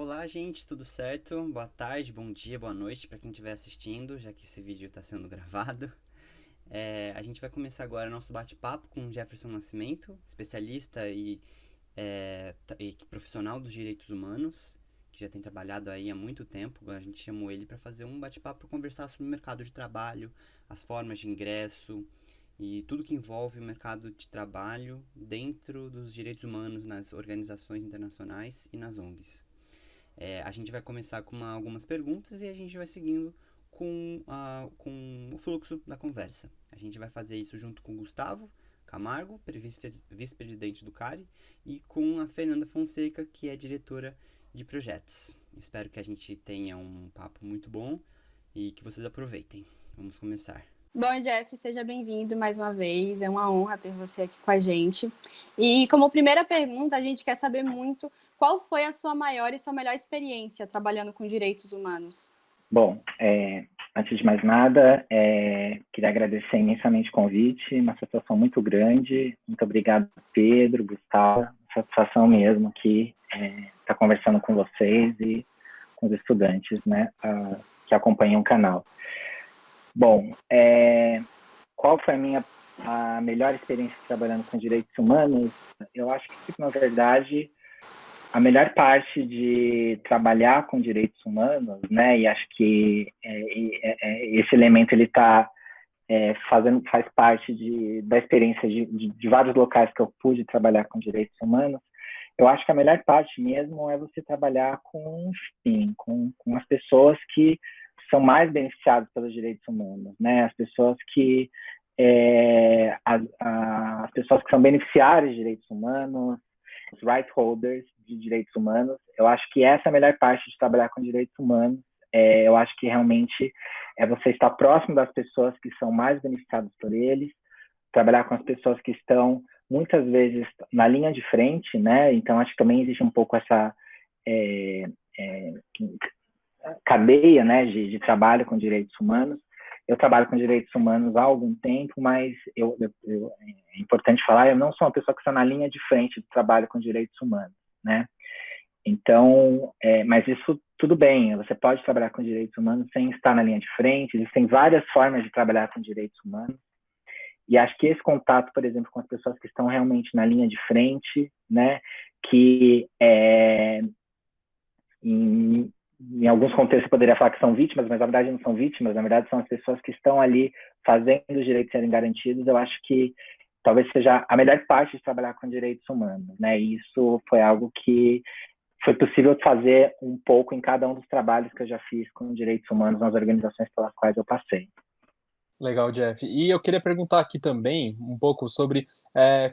Olá, gente, tudo certo? Boa tarde, bom dia, boa noite para quem estiver assistindo, já que esse vídeo está sendo gravado. A gente vai começar agora nosso bate-papo com o Jefferson Nascimento, especialista e profissional dos direitos humanos, que já tem trabalhado aí há muito tempo. A gente chamou ele para fazer um bate-papo para conversar sobre o mercado de trabalho, as formas de ingresso e tudo que envolve o mercado de trabalho dentro dos direitos humanos nas organizações internacionais e nas ONGs. A gente vai começar com algumas perguntas e a gente vai seguindo com o fluxo da conversa. A gente vai fazer isso junto com o Gustavo Camargo, vice-presidente do CARI, e com a Fernanda Fonseca, que é diretora de projetos. Espero que a gente tenha um papo muito bom e que vocês aproveitem. Vamos começar. Bom, Jeff, seja bem-vindo mais uma vez. É uma honra ter você aqui com a gente. E como primeira pergunta, a gente quer saber muito qual foi a sua maior e sua melhor experiência trabalhando com direitos humanos. Bom, antes de mais nada, queria agradecer imensamente o convite, uma satisfação muito grande. Muito obrigado, Pedro, Gustavo, satisfação mesmo aqui estar conversando com vocês e com os estudantes, né, que acompanham o canal. Bom, qual foi a melhor experiência trabalhando com direitos humanos? Eu acho que, na verdade, a melhor parte de trabalhar com direitos humanos, né, e acho que esse elemento ele faz parte da experiência de vários locais que eu pude trabalhar com direitos humanos. Eu acho que a melhor parte mesmo é você trabalhar com as pessoas que são mais beneficiadas pelos direitos humanos, né, as pessoas que as pessoas que são beneficiárias de direitos humanos, os right holders de direitos humanos. Eu acho que essa é a melhor parte de trabalhar com direitos humanos. Eu acho que realmente é você estar próximo das pessoas que são mais beneficiadas por eles, trabalhar com as pessoas que estão muitas vezes na linha de frente, né? Então acho que também existe um pouco essa cadeia, né, de trabalho com direitos humanos. Eu trabalho com direitos humanos há algum tempo, mas é importante falar, eu não sou uma pessoa que está na linha de frente do trabalho com direitos humanos, né? Então, mas isso tudo bem, você pode trabalhar com direitos humanos sem estar na linha de frente, existem várias formas de trabalhar com direitos humanos, e acho que esse contato, por exemplo, com as pessoas que estão realmente na linha de frente, né, que em alguns contextos eu poderia falar que são vítimas, mas na verdade não são vítimas, na verdade são as pessoas que estão ali fazendo os direitos serem garantidos. Eu acho que talvez seja a melhor parte de trabalhar com direitos humanos, né? E isso foi algo que foi possível fazer um pouco em cada um dos trabalhos que eu já fiz com direitos humanos nas organizações pelas quais eu passei. Legal, Jeff. E eu queria perguntar aqui também um pouco sobre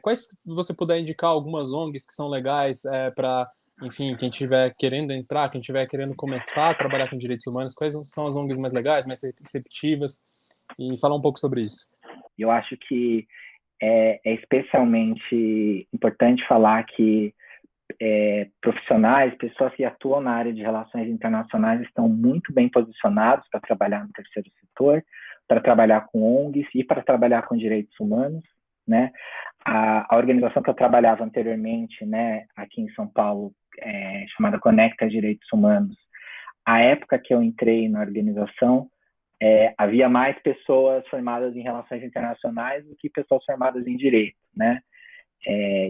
quais você puder indicar algumas ONGs que são legais para, enfim, quem estiver querendo entrar, quem estiver querendo começar a trabalhar com direitos humanos, quais são as ONGs mais legais, mais receptivas, e falar um pouco sobre isso. Eu acho que é especialmente importante falar que profissionais, pessoas que atuam na área de relações internacionais estão muito bem posicionados para trabalhar no terceiro setor, para trabalhar com ONGs e para trabalhar com direitos humanos, né? A organização que eu trabalhava anteriormente, né, aqui em São Paulo, chamada Conecta Direitos Humanos, a época que eu entrei na organização, havia mais pessoas formadas em relações internacionais do que pessoas formadas em direito, né?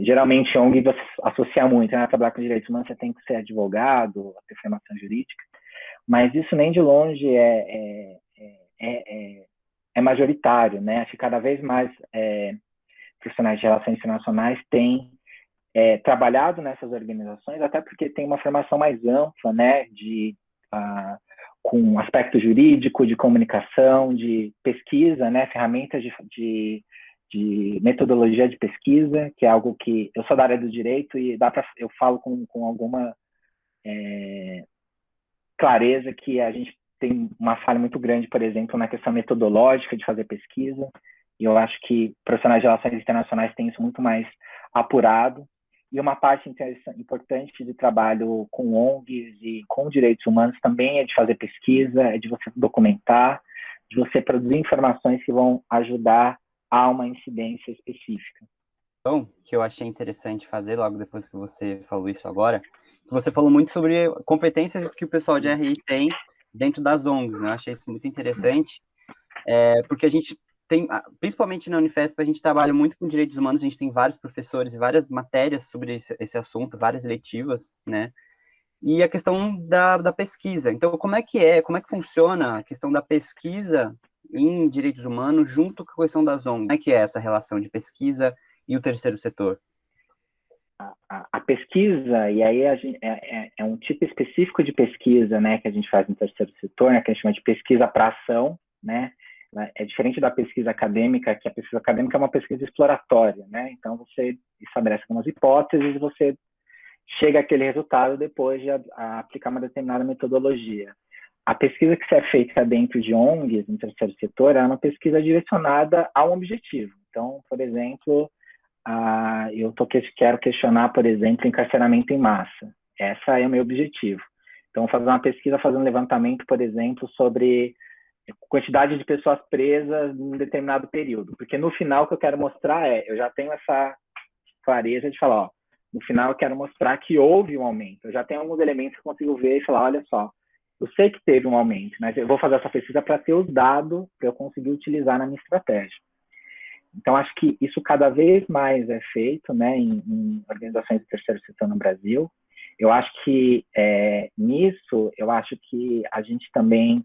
Geralmente, ONG você associa muito, né? Trabalhar com direitos humanos, você tem que ser advogado, ter formação jurídica, mas isso nem de longe é majoritário, né? Acho que cada vez mais profissionais de relações internacionais têm trabalhado nessas organizações, até porque tem uma formação mais ampla, né? Com aspecto jurídico, de comunicação, de pesquisa, né? Ferramentas de metodologia de pesquisa, que é algo que eu sou da área do direito e eu falo com alguma clareza que a gente tem uma falha muito grande, por exemplo, na questão metodológica de fazer pesquisa, e eu acho que profissionais de relações internacionais têm isso muito mais apurado, e uma parte importante de trabalho com ONGs e com direitos humanos também é de fazer pesquisa, é de você documentar, de você produzir informações que vão ajudar a uma incidência específica. Então, que eu achei interessante fazer logo depois que você falou isso agora, você falou muito sobre competências que o pessoal de RI tem dentro das ONGs, né? Eu achei isso muito interessante, porque a gente tem, principalmente na Unifesp, a gente trabalha muito com direitos humanos, a gente tem vários professores e várias matérias sobre esse assunto, várias letivas, né? E a questão da pesquisa. Então, como é que funciona a questão da pesquisa em direitos humanos junto com a questão das ONGs? Como é que é essa relação de pesquisa e o terceiro setor? A pesquisa, e aí é um tipo específico de pesquisa, né, que a gente faz no terceiro setor, né, que a gente chama de pesquisa para ação, né, é diferente da pesquisa acadêmica, que a pesquisa acadêmica é uma pesquisa exploratória, né, então você estabelece algumas hipóteses e você chega àquele resultado depois de aplicar uma determinada metodologia. A pesquisa que é feita dentro de ONGs, no terceiro setor, é uma pesquisa direcionada a um objetivo. Então, por exemplo, quero questionar, por exemplo, encarceramento em massa. Esse é o meu objetivo. Então, fazer uma pesquisa, fazer um levantamento, por exemplo, sobre quantidade de pessoas presas em um determinado período. Porque no final o que eu quero mostrar eu já tenho essa clareza de falar, no final eu quero mostrar que houve um aumento. Eu já tenho alguns elementos que eu consigo ver e falar, olha só, eu sei que teve um aumento, mas eu vou fazer essa pesquisa para ter os dados para eu conseguir utilizar na minha estratégia. Então, acho que isso cada vez mais é feito, né, em organizações do terceiro setor no Brasil. Eu acho que nisso, eu acho que a gente também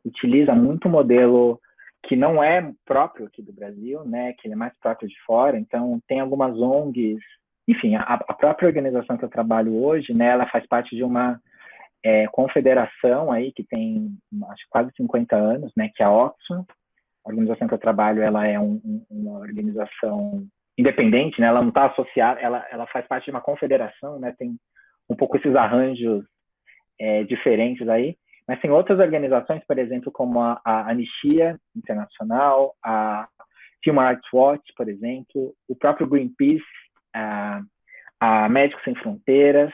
utiliza muito um modelo que não é próprio aqui do Brasil, né, que ele é mais próprio de fora. Então, tem algumas ONGs, enfim, a própria organização que eu trabalho hoje, né, ela faz parte de uma confederação aí que tem, acho, quase 50 anos, né, que é a Oxfam. A organização que eu trabalho, ela é uma organização independente, né? Ela não está associada, ela faz parte de uma confederação, né? Tem um pouco esses arranjos diferentes aí, mas tem outras organizações, por exemplo, como a Anistia Internacional, a Human Rights Watch, por exemplo, o próprio Greenpeace, a Médicos Sem Fronteiras.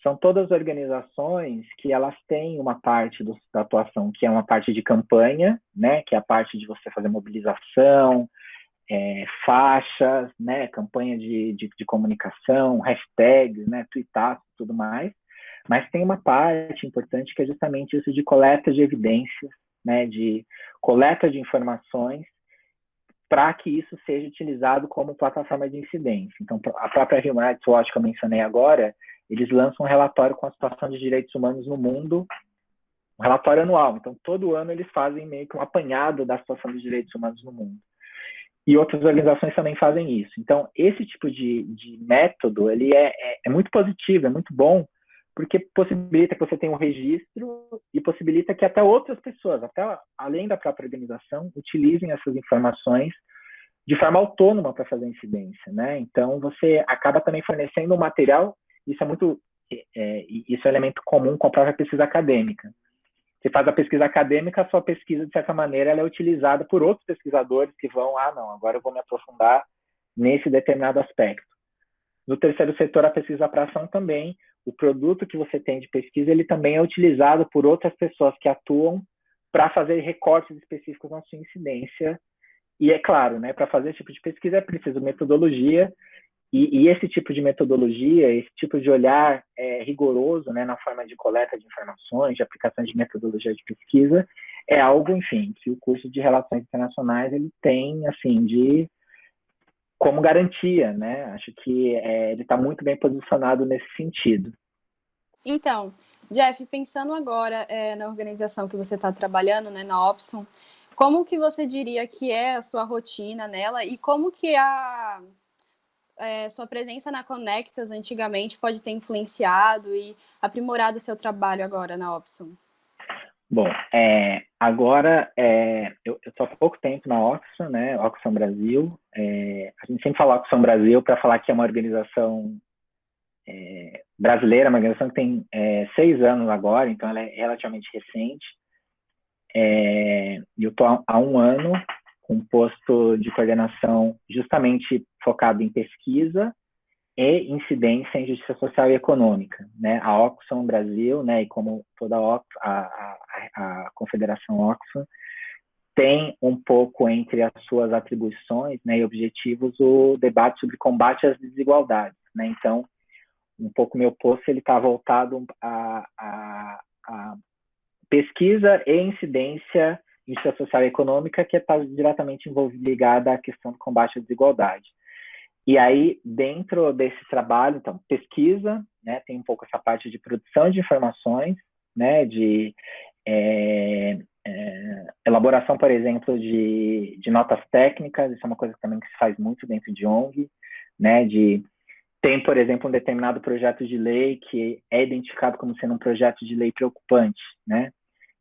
São todas organizações que elas têm uma parte da atuação que é uma parte de campanha, né, que é a parte de você fazer mobilização, faixas, né, campanha de comunicação, hashtags, né, tweetaços e tudo mais, mas tem uma parte importante que é justamente isso de coleta de evidências, né, de coleta de informações para que isso seja utilizado como plataforma de incidência. Então, a própria Human Rights Watch que eu mencionei agora, eles lançam um relatório com a situação de direitos humanos no mundo, um relatório anual. Então, todo ano eles fazem meio que um apanhado da situação dos direitos humanos no mundo. E outras organizações também fazem isso. Então, esse tipo de método, ele é muito positivo, é muito bom, porque possibilita que você tenha um registro e possibilita que até outras pessoas, até além da própria organização, utilizem essas informações de forma autônoma para fazer incidência, né? Então, você acaba também fornecendo um material. Isso é um elemento comum com a própria pesquisa acadêmica. Você faz a pesquisa acadêmica, a sua pesquisa, de certa maneira, ela é utilizada por outros pesquisadores que vão, não, agora eu vou me aprofundar nesse determinado aspecto. No terceiro setor, a pesquisa para ação também, o produto que você tem de pesquisa, ele também é utilizado por outras pessoas que atuam para fazer recortes específicos na sua incidência. E é claro, né, para fazer esse tipo de pesquisa é preciso metodologia, e esse tipo de metodologia, esse tipo de olhar rigoroso, né, na forma de coleta de informações, de aplicação de metodologia de pesquisa, é algo, enfim, que o curso de Relações Internacionais ele tem, assim, como garantia, né? Acho que ele está muito bem posicionado nesse sentido. Então, Jeff, pensando agora na organização que você está trabalhando, né, na Opson, como que você diria que é a sua rotina nela e como que sua presença na Conectas antigamente pode ter influenciado e aprimorado o seu trabalho agora na Opson? Bom, agora eu estou há pouco tempo na Oxfam, né? Oxfam Brasil. A gente sempre fala Oxfam Brasil para falar que é uma organização brasileira, uma organização que tem 6 anos agora, então ela é relativamente recente. E eu estou há 1 ano com um posto de coordenação justamente focado em pesquisa e incidência em justiça social e econômica, né? A Oxfam Brasil, né, e como toda a Confederação Oxfam, tem um pouco entre as suas atribuições, né, e objetivos o debate sobre combate às desigualdades, né? Então, um pouco meu posto, ele está voltado a pesquisa e incidência em justiça social e econômica, que está diretamente ligada à questão do combate à desigualdade. E aí, dentro desse trabalho, então, pesquisa, né, tem um pouco essa parte de produção de informações, né, de elaboração, por exemplo, de notas técnicas, isso é uma coisa também que se faz muito dentro de ONG, né, tem, por exemplo, um determinado projeto de lei que é identificado como sendo um projeto de lei preocupante, né?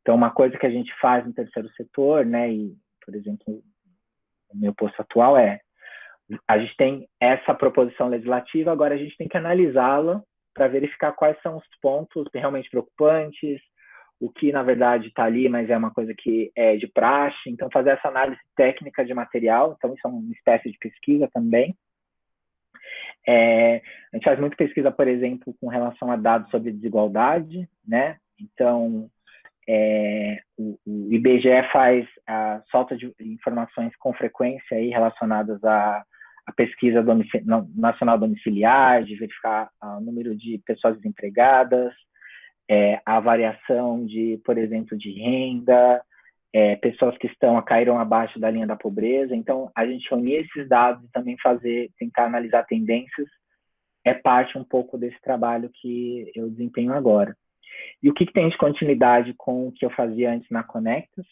Então, uma coisa que a gente faz no terceiro setor, né, e, por exemplo, o meu posto atual a gente tem essa proposição legislativa, agora a gente tem que analisá-la para verificar quais são os pontos realmente preocupantes, o que, na verdade, está ali, mas é uma coisa que é de praxe. Então, fazer essa análise técnica de material, então isso é uma espécie de pesquisa também. A gente faz muito pesquisa, por exemplo, com relação a dados sobre desigualdade, né? Então, o IBGE faz a solta de informações com frequência aí relacionadas à pesquisa nacional domiciliar, de verificar o número de pessoas desempregadas, a variação de, por exemplo, de renda, pessoas que caíram abaixo da linha da pobreza. Então, a gente unir esses dados e também tentar analisar tendências é parte um pouco desse trabalho que eu desempenho agora. E o que tem de continuidade com o que eu fazia antes na Conectas?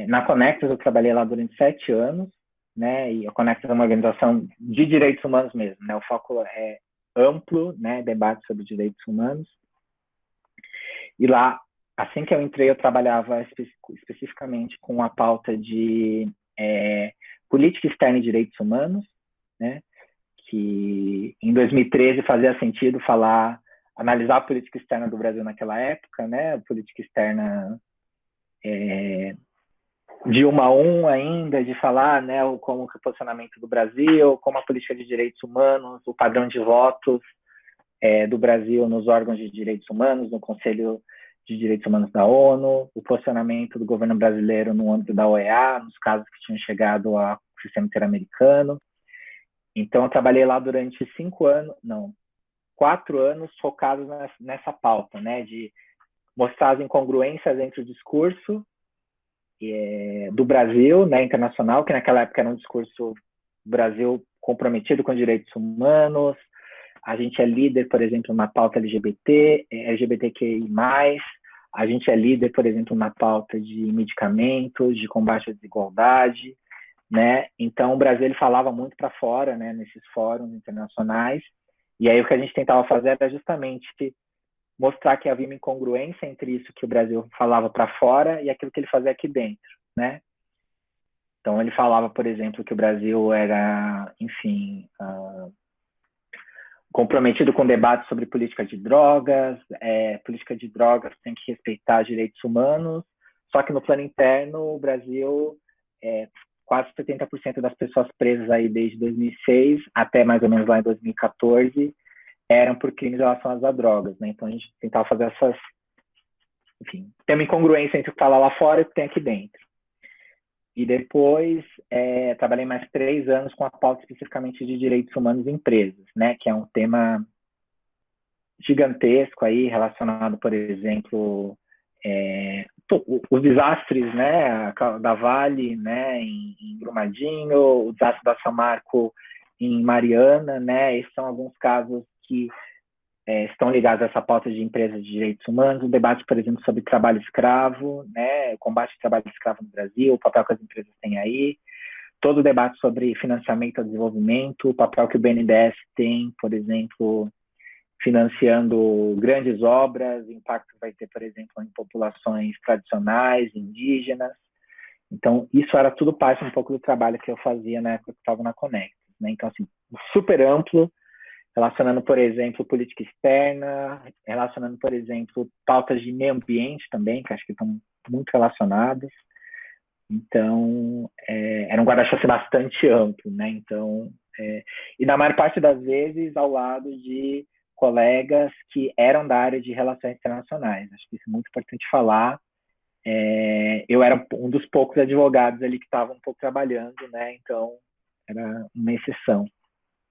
Na Conectas eu trabalhei lá durante 7 anos, né? E a Conectas é uma organização de direitos humanos mesmo, né? O foco é amplo, né? Debate sobre direitos humanos. E lá, assim que eu entrei, eu trabalhava especificamente com a pauta de política externa e direitos humanos, né? Que em 2013 fazia sentido analisar a política externa do Brasil naquela época, né? A política externa de 1 a 1 ainda, de falar, né, como o posicionamento do Brasil, como a política de direitos humanos, o padrão de votos do Brasil nos órgãos de direitos humanos, no Conselho de Direitos Humanos da ONU, o posicionamento do governo brasileiro no âmbito da OEA, nos casos que tinham chegado ao sistema interamericano. Então, eu trabalhei lá durante 4 anos focados nessa pauta, né, de mostrar as incongruências entre o discurso do Brasil, né, internacional, que naquela época era um discurso Brasil comprometido com direitos humanos. A gente é líder, por exemplo, na pauta LGBTQI+, a gente é líder, por exemplo, na pauta de medicamentos, de combate à desigualdade, né? Então, o Brasil ele falava muito para fora, né, nesses fóruns internacionais, e aí o que a gente tentava fazer era justamente mostrar que havia uma incongruência entre isso que o Brasil falava para fora e aquilo que ele fazia aqui dentro, né? Então, ele falava, por exemplo, que o Brasil era, enfim, comprometido com debate sobre política de drogas tem que respeitar direitos humanos, só que no plano interno, o Brasil, quase 70% das pessoas presas aí desde 2006 até mais ou menos lá em 2014, eram por crimes relacionados a drogas, né? Então, a gente tentava fazer tem uma incongruência entre o que está lá fora e o que tem aqui dentro. E depois, trabalhei mais 3 anos com a pauta especificamente de direitos humanos em empresas, né? Que é um tema gigantesco aí, relacionado, por exemplo, os desastres, né? Da Vale, né? Em Brumadinho, o desastre da Samarco em Mariana, né? Esses são alguns casos que estão ligados a essa pauta de empresas de direitos humanos, o debate, por exemplo, sobre trabalho escravo, né, o combate ao trabalho escravo no Brasil, o papel que as empresas têm aí, todo o debate sobre financiamento ao desenvolvimento, o papel que o BNDES tem, por exemplo, financiando grandes obras, o impacto que vai ter, por exemplo, em populações tradicionais, indígenas. Então, isso era tudo parte um pouco do trabalho que eu fazia na época que eu estava na Conectas, né? Então, assim, super amplo, relacionando, por exemplo, política externa, relacionando, por exemplo, pautas de meio ambiente também, que acho que estão muito relacionadas. Então, era um guarda-chuva bastante amplo, né? Então, e na maior parte das vezes ao lado de colegas que eram da área de relações internacionais. Acho que isso é muito importante falar. Eu era um dos poucos advogados ali que estavam um pouco trabalhando, né? Então, era uma exceção.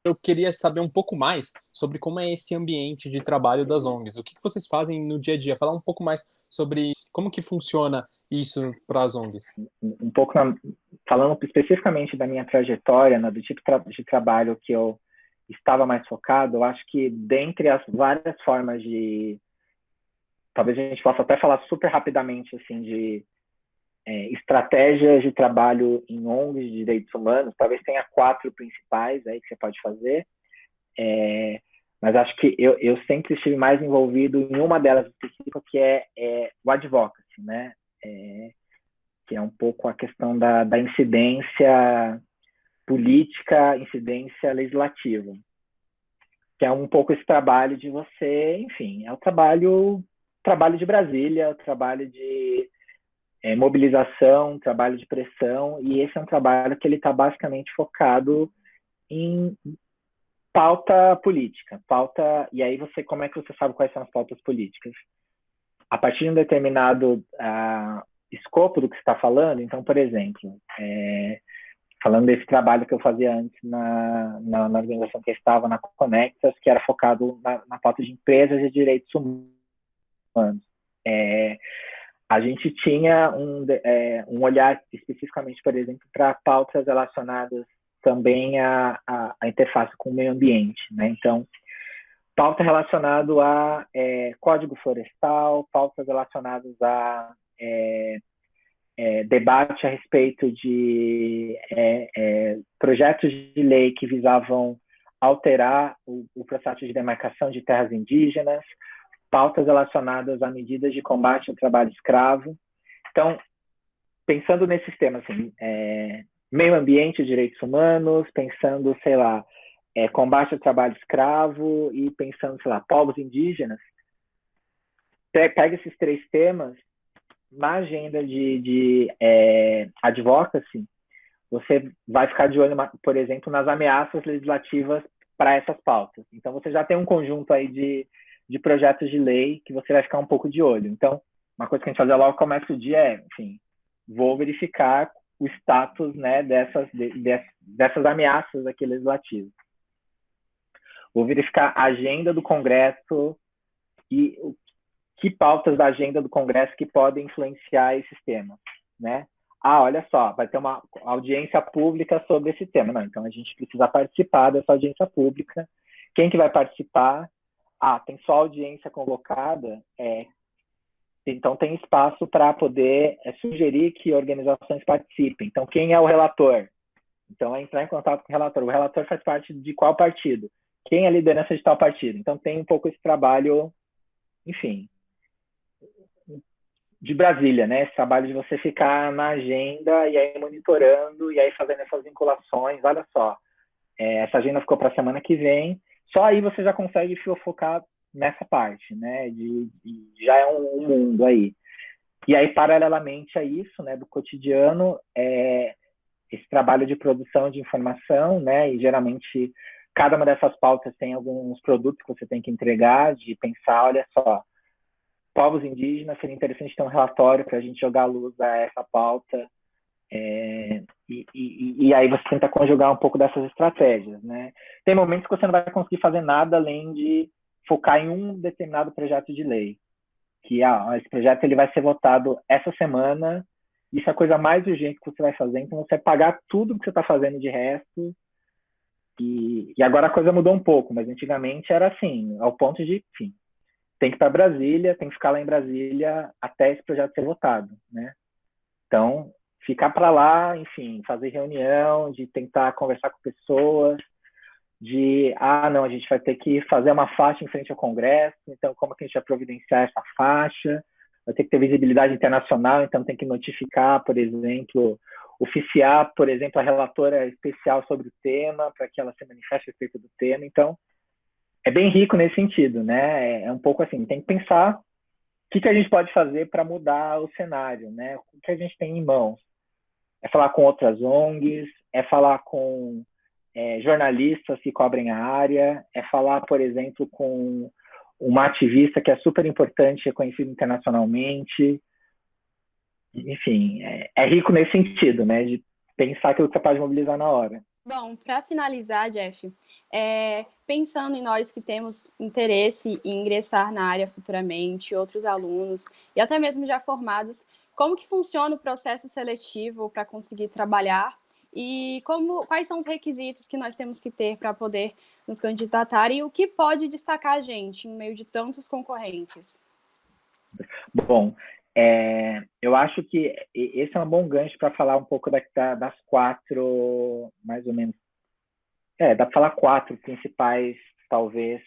Eu queria saber um pouco mais sobre como é esse ambiente de trabalho das ONGs. O que vocês fazem no dia a dia? Falar um pouco mais sobre como que funciona isso para as ONGs. Um pouco falando especificamente da minha trajetória, né, do tipo de trabalho que eu estava mais focado, eu acho que dentre as várias formas de, talvez a gente possa até falar super rapidamente assim de estratégias de trabalho em ONGs de direitos humanos, talvez tenha 4 principais aí que você pode fazer, mas acho que eu sempre estive mais envolvido em uma delas específica, que é o advocacy, né? Que é um pouco a questão da incidência política, incidência legislativa, que é um pouco esse trabalho de você, enfim, é o trabalho de Brasília, o trabalho de mobilização, trabalho de pressão, e esse é um trabalho que ele está basicamente focado em pauta política, e aí como é que você sabe quais são as pautas políticas? A partir de um determinado escopo do que você está falando, então, por exemplo, falando desse trabalho que eu fazia antes na organização que eu estava, na Conexas, que era focado na pauta de empresas e direitos humanos. A gente tinha um olhar especificamente, por exemplo, para pautas relacionadas também à interface com o meio ambiente, né? Então, pauta relacionada a código florestal, pautas relacionadas a debate a respeito de projetos de lei que visavam alterar o processo de demarcação de terras indígenas, pautas relacionadas a medidas de combate ao trabalho escravo. Então, pensando nesses temas, assim, meio ambiente e direitos humanos, pensando, sei lá, combate ao trabalho escravo e pensando, sei lá, povos indígenas, pega esses 3 temas, na agenda de advocacy, você vai ficar de olho, por exemplo, nas ameaças legislativas para essas pautas. Então, você já tem um conjunto aí de projetos de lei que você vai ficar um pouco de olho. Então, uma coisa que a gente faz logo começa o dia enfim, vou verificar o status, né, dessas ameaças aqui legislativas. Vou verificar a agenda do Congresso e que pautas da agenda do Congresso que podem influenciar esses temas, né? Olha só, vai ter uma audiência pública sobre esse tema. Não, então a gente precisa participar dessa audiência pública. Quem que vai participar? Tem só audiência convocada? Então tem espaço para poder sugerir que organizações participem. Então, quem é o relator? Então, é entrar em contato com o relator. O relator faz parte de qual partido? Quem é a liderança de tal partido? Então, tem um pouco esse trabalho, enfim, de Brasília, né? Esse trabalho de você ficar na agenda e aí monitorando e aí fazendo essas vinculações. Olha só, essa agenda ficou para a semana que vem. Só aí você já consegue focar nessa parte, né? Já é um mundo aí. E aí, paralelamente a isso, né, do cotidiano, esse trabalho de produção de informação, né? E geralmente cada uma dessas pautas tem alguns produtos que você tem que entregar, de pensar, olha só, povos indígenas, seria interessante ter um relatório para a gente jogar a luz a essa pauta. E aí você tenta conjugar um pouco dessas estratégias, né? Tem momentos que você não vai conseguir fazer nada além de focar em um determinado projeto de lei, que esse projeto ele vai ser votado essa semana, isso é a coisa mais urgente que você vai fazer, então você vai pagar tudo que você está fazendo de resto, e agora a coisa mudou um pouco, mas antigamente era assim, ao ponto de, enfim, tem que ir para Brasília, tem que ficar lá em Brasília até esse projeto ser votado, né? Então, ficar para lá, enfim, fazer reunião, de tentar conversar com pessoas, não, a gente vai ter que fazer uma faixa em frente ao Congresso, então como que a gente vai providenciar essa faixa? Vai ter que ter visibilidade internacional, então tem que notificar, por exemplo, oficiar, por exemplo, a relatora especial sobre o tema, para que ela se manifeste a respeito do tema. Então, é bem rico nesse sentido, né? É um pouco assim, tem que pensar o que a gente pode fazer para mudar o cenário, né? O que a gente tem em mãos? É falar com outras ONGs, é falar com jornalistas que cobrem a área, é falar, por exemplo, com uma ativista que é super importante, reconhecida internacionalmente. Enfim, é rico nesse sentido, né? De pensar aquilo que você pode mobilizar na hora. Bom, para finalizar, Jeff, pensando em nós que temos interesse em ingressar na área futuramente, outros alunos e até mesmo já formados, como que funciona o processo seletivo para conseguir trabalhar e quais são os requisitos que nós temos que ter para poder nos candidatar e o que pode destacar a gente em meio de tantos concorrentes? Bom, eu acho que esse é um bom gancho para falar um pouco das quatro, mais ou menos, dá para falar quatro principais, talvez,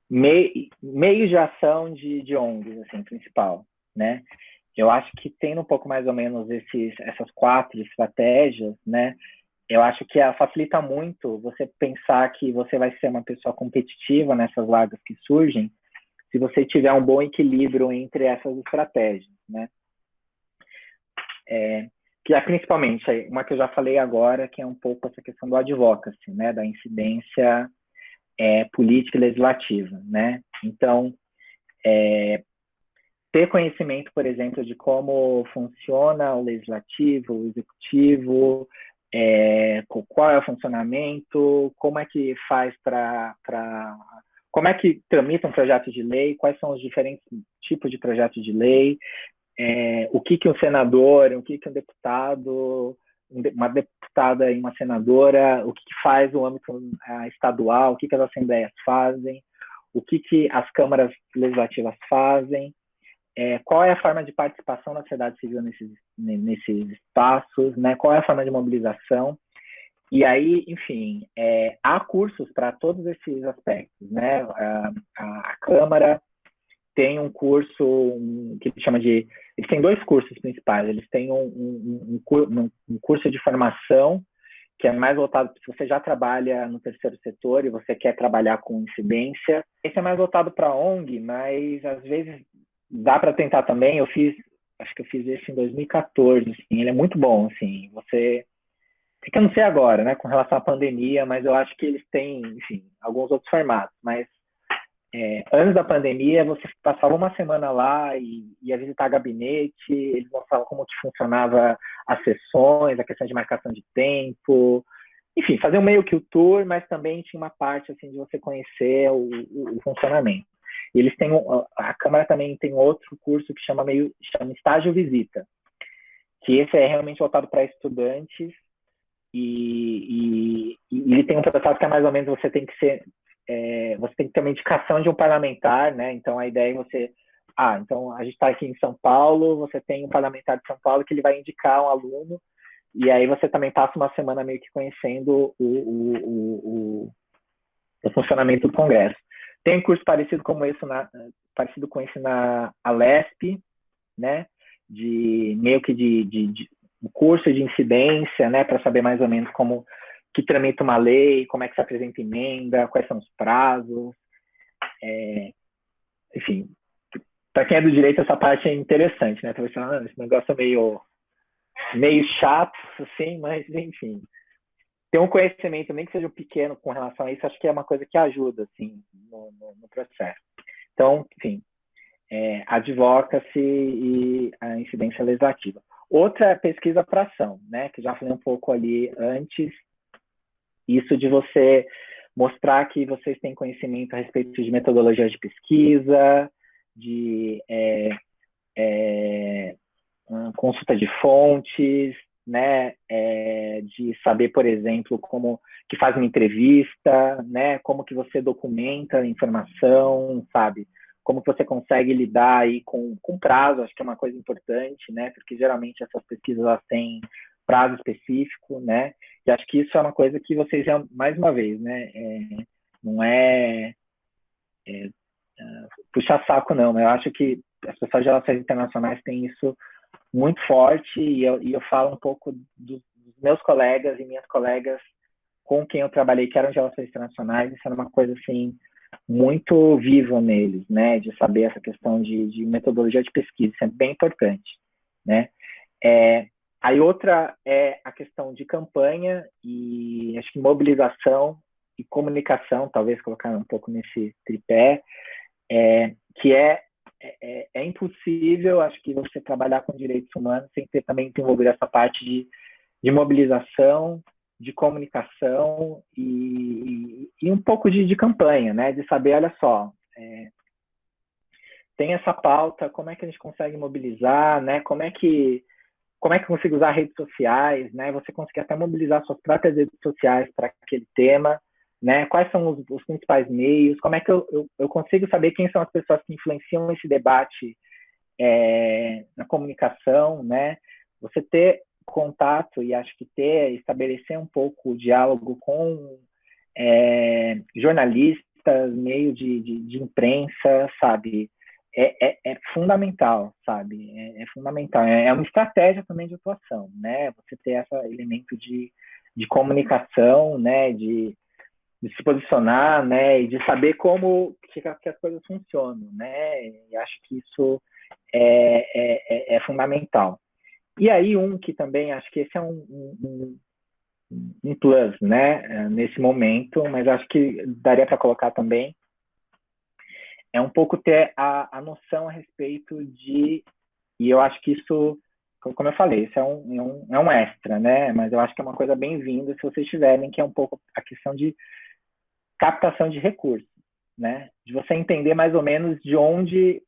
meios de ação de ONGs, assim, principal, né? Eu acho que tendo um pouco mais ou menos essas quatro estratégias, né? Eu acho que facilita muito você pensar que você vai ser uma pessoa competitiva nessas vagas que surgem, se você tiver um bom equilíbrio entre essas estratégias, né? Que é principalmente uma que eu já falei agora, que é um pouco essa questão do advocacy, né? Da incidência política e legislativa, né? Então, ter conhecimento, por exemplo, de como funciona o legislativo, o executivo, qual é o funcionamento, como é que faz como é que tramita um projeto de lei, quais são os diferentes tipos de projetos de lei, o que um senador, o que um deputado, uma deputada e uma senadora, o que faz o âmbito estadual, o que as assembleias fazem, o que as câmaras legislativas fazem, qual é a forma de participação da sociedade civil nesses espaços, né? Qual é a forma de mobilização. E aí, enfim, há cursos para todos esses aspectos, né? A Câmara tem um curso que ele chama de... Eles têm dois cursos principais. Eles têm um curso de formação que é mais voltado, se você já trabalha no terceiro setor e você quer trabalhar com incidência. Esse é mais voltado para a ONG, mas às vezes dá para tentar também. Acho que eu fiz esse em 2014, assim, ele é muito bom, assim, que eu não sei agora, né, com relação à pandemia, mas eu acho que eles têm, enfim, alguns outros formatos, mas antes da pandemia, você passava uma semana lá e ia visitar gabinete, eles mostravam como que funcionava as sessões, a questão de marcação de tempo, enfim, fazer meio que o tour, mas também tinha uma parte assim de você conhecer o funcionamento. E eles têm a Câmara também tem outro curso que chama estágio visita, que esse é realmente voltado para estudantes e ele tem um tratado que é mais ou menos você tem que ter uma indicação de um parlamentar, né? Então a ideia é você, então a gente está aqui em São Paulo, você tem um parlamentar de São Paulo que ele vai indicar um aluno e aí você também passa uma semana meio que conhecendo o funcionamento do Congresso. Tem um curso parecido com esse na Alesp, né? Meio que de curso de incidência, né? Para saber mais ou menos como que tramita uma lei, como é que se apresenta emenda, quais são os prazos. Enfim, para quem é do direito, essa parte é interessante, né? Talvez esse negócio é meio chato, assim, mas enfim. Ter um conhecimento, nem que seja pequeno com relação a isso, acho que é uma coisa que ajuda, assim, no processo. Então, enfim, advocacy e a incidência legislativa. Outra é pesquisa para ação, né? Que já falei um pouco ali antes, isso de você mostrar que vocês têm conhecimento a respeito de metodologias de pesquisa, de consulta de fontes, né, de saber, por exemplo, como que faz uma entrevista, né, como que você documenta a informação, sabe, como que você consegue lidar aí com prazo, acho que é uma coisa importante, né, porque geralmente essas pesquisas elas têm prazo específico, né, e acho que isso é uma coisa que vocês, mais uma vez, né, não é puxar saco não, mas eu acho que as pessoas de relações internacionais têm isso muito forte e eu falo um pouco dos meus colegas e minhas colegas com quem eu trabalhei que eram de relações internacionais, isso era uma coisa assim muito viva neles, né, de saber essa questão de metodologia de pesquisa, isso é bem importante, né. Aí outra é a questão de campanha e acho que mobilização e comunicação, talvez colocar um pouco nesse tripé, que é é impossível, acho que você trabalhar com direitos humanos sem ter também desenvolver essa parte de mobilização, de comunicação e um pouco de campanha, né? De saber, olha só, tem essa pauta, como é que a gente consegue mobilizar, né? Como é que eu consigo usar redes sociais, né? Você conseguir até mobilizar suas próprias redes sociais para aquele tema, né? Quais são os principais meios? Como é que eu consigo saber quem são as pessoas que influenciam esse debate na comunicação, né? Você ter contato e acho que estabelecer um pouco o diálogo com jornalistas, meio de imprensa, sabe? É fundamental, sabe? É fundamental. É uma estratégia também de atuação, né? Você ter esse elemento de comunicação, né? De se posicionar, né? E de saber como que as coisas funcionam, né? E acho que isso é fundamental. E aí que também, acho que esse é um plus, né? Nesse momento, mas acho que daria para colocar também, é um pouco ter a noção a respeito e eu acho que isso, como eu falei, isso é um extra, né? Mas eu acho que é uma coisa bem-vinda se vocês tiverem, que é um pouco a questão de captação de recursos, né? De você entender mais ou menos de onde,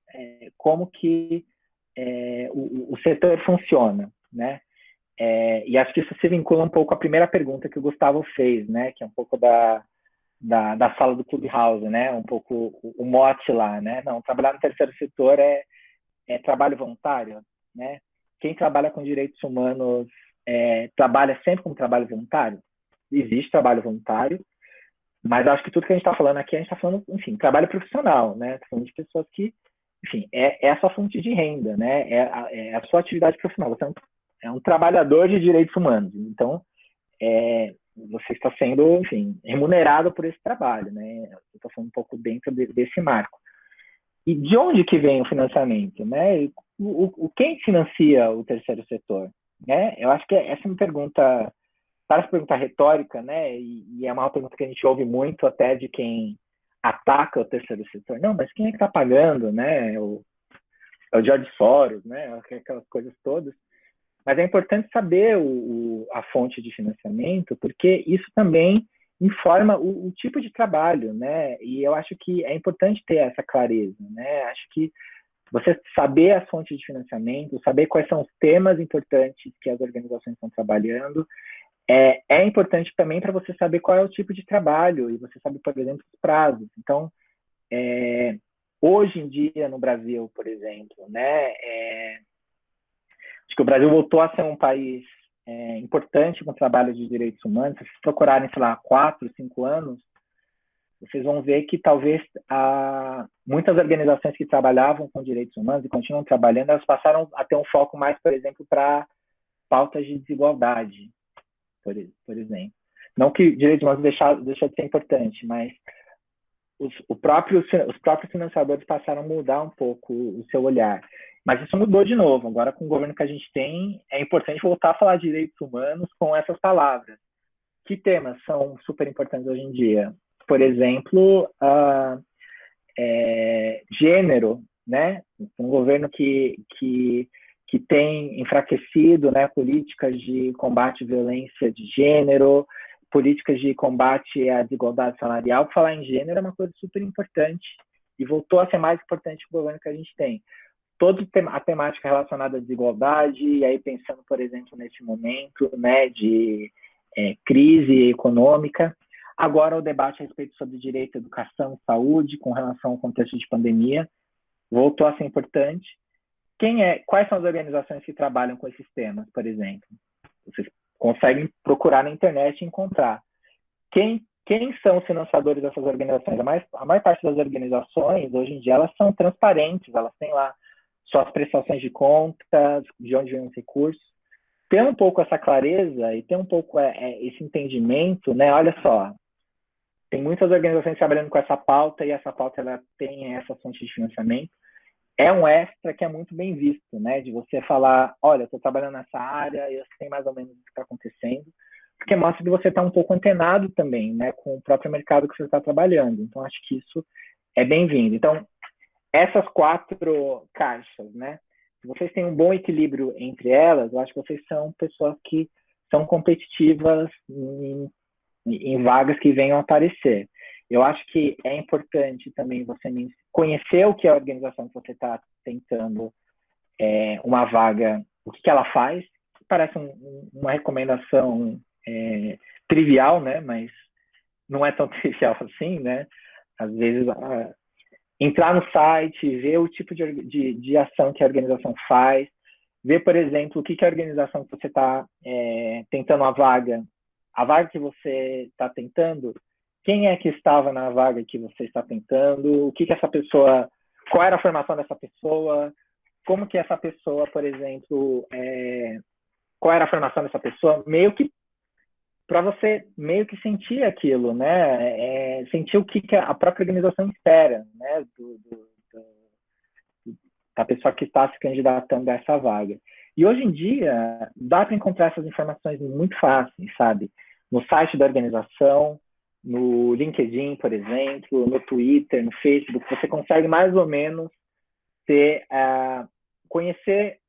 como que o setor funciona, né? E acho que isso se vincula um pouco à primeira pergunta que o Gustavo fez, né? Que é um pouco da sala do Clubhouse, né? Um pouco o mote lá, né? Não, trabalhar no terceiro setor é trabalho voluntário, né? Quem trabalha com direitos humanos trabalha sempre com trabalho voluntário? Existe trabalho voluntário, mas acho que tudo que a gente está falando aqui, a gente está falando, enfim, trabalho profissional, né? Tá falando de pessoas que, enfim, é a sua fonte de renda, né? É a sua atividade profissional. Você é um trabalhador de direitos humanos. Então, você está sendo, enfim, remunerado por esse trabalho, né? Eu estou falando um pouco dentro desse marco. E de onde que vem o financiamento, né? Quem financia o terceiro setor, né? Eu acho que essa é uma pergunta, parece pergunta retórica, né? E é uma pergunta que a gente ouve muito até de quem ataca o terceiro setor. Não, mas quem é que está pagando, né? É o George Soros, né? Aquelas coisas todas. Mas é importante saber a fonte de financiamento, porque isso também informa o tipo de trabalho, né? E eu acho que é importante ter essa clareza, né? Acho que você saber as fontes de financiamento, saber quais são os temas importantes que as organizações estão trabalhando, é importante também para você saber qual é o tipo de trabalho e você sabe, por exemplo, os prazos. Então, hoje em dia no Brasil, por exemplo, né? Acho que o Brasil voltou a ser um país importante com o trabalho de direitos humanos. Se vocês procurarem, sei lá, 4, 5 anos, vocês vão ver que talvez muitas organizações que trabalhavam com direitos humanos e continuam trabalhando, elas passaram a ter um foco mais, por exemplo, para pautas de desigualdade, por exemplo. Não que direitos humanos deixa de ser importante, mas os próprios financiadores passaram a mudar um pouco o seu olhar. Mas isso mudou de novo. Agora, com o governo que a gente tem, é importante voltar a falar de direitos humanos com essas palavras. Que temas são super importantes hoje em dia? Por exemplo, gênero, né? Um governo que tem enfraquecido, né, políticas de combate à violência de gênero, políticas de combate à desigualdade salarial. Falar em gênero é uma coisa super importante e voltou a ser mais importante que o governo que a gente tem. Toda a temática relacionada à desigualdade, e aí pensando, por exemplo, nesse momento, né, de crise econômica. Agora o debate a respeito sobre direito à educação e saúde com relação ao contexto de pandemia voltou a ser importante. Quais são as organizações que trabalham com esses temas, por exemplo? Vocês conseguem procurar na internet e encontrar. Quem são os financiadores dessas organizações? A maior parte das organizações, hoje em dia, elas são transparentes, elas têm lá suas prestações de contas, de onde vêm os recursos. Ter um pouco essa clareza e ter um pouco esse entendimento, né? Olha só, tem muitas organizações trabalhando com essa pauta e essa pauta ela tem essa fonte de financiamento. É um extra que é muito bem visto, né? De você falar, olha, estou trabalhando nessa área, eu sei mais ou menos o que está acontecendo, porque mostra que você está um pouco antenado também, né? Com o próprio mercado que você está trabalhando. Então, acho que isso é bem-vindo. Então, essas 4 caixas, né? Se vocês têm um bom equilíbrio entre elas, eu acho que vocês são pessoas que são competitivas em vagas que venham a aparecer. Eu acho que é importante também você conhecer o que é a organização que você está tentando uma vaga, o que ela faz. Parece uma recomendação trivial, né? Mas não é tão trivial assim, né? Às vezes, entrar no site, ver o tipo de ação que a organização faz, ver, por exemplo, o que a organização que você está tentando a vaga que você está tentando, quem é que estava na vaga que você está tentando, o que essa pessoa, qual era a formação dessa pessoa, como que essa pessoa, por exemplo, qual era a formação dessa pessoa, meio que para você meio que sentir aquilo, né? Sentir o que a própria organização espera, né? Da pessoa que está se candidatando a essa vaga. E hoje em dia, dá para encontrar essas informações muito fáceis, sabe? No site da organização, no LinkedIn, por exemplo, no Twitter, no Facebook, você consegue mais ou menos conhecer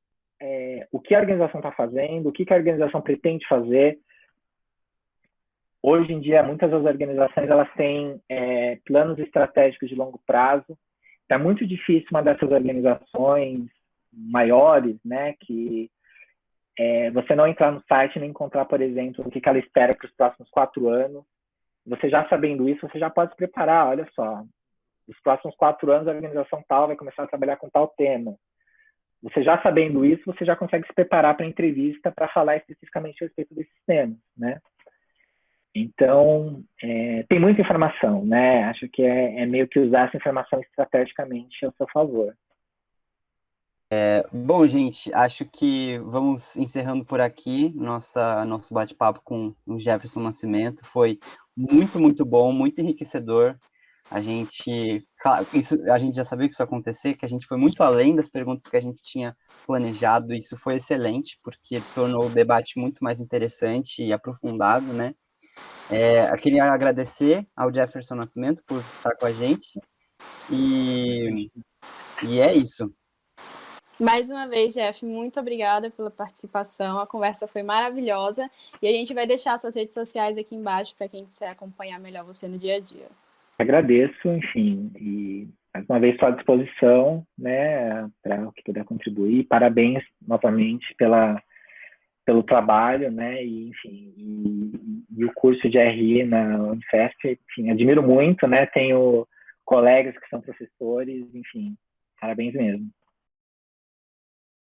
o que a organização está fazendo, o que a organização pretende fazer. Hoje em dia, muitas das organizações elas têm planos estratégicos de longo prazo. É muito difícil uma dessas organizações maiores, né, que você não entrar no site e não encontrar, por exemplo, o que ela espera para os próximos 4 anos. Você já sabendo isso, você já pode se preparar. Olha só, nos próximos 4 anos a organização tal vai começar a trabalhar com tal tema. Você já sabendo isso, você já consegue se preparar para a entrevista para falar especificamente a respeito desses temas, né? Então, tem muita informação, né? Acho que é meio que usar essa informação estrategicamente ao seu favor. Bom, gente, acho que vamos encerrando por aqui nosso bate-papo com o Jefferson Nascimento. Foi muito, muito bom, muito enriquecedor. A gente já sabia que isso ia acontecer, que a gente foi muito além das perguntas que a gente tinha planejado. Isso foi excelente, porque tornou o debate muito mais interessante e aprofundado, né? Eu queria agradecer ao Jefferson Nascimento por estar com a gente. E é isso. Mais uma vez, Jeff, muito obrigada pela participação. A conversa foi maravilhosa. E a gente vai deixar suas redes sociais aqui embaixo para quem quiser acompanhar melhor você no dia a dia. Agradeço, enfim, e mais uma vez estou à disposição, né, para o que puder contribuir. Parabéns novamente pelo trabalho, né, e enfim, e o curso de RI na Unifesp, enfim, admiro muito, né, tenho colegas que são professores, enfim, parabéns mesmo.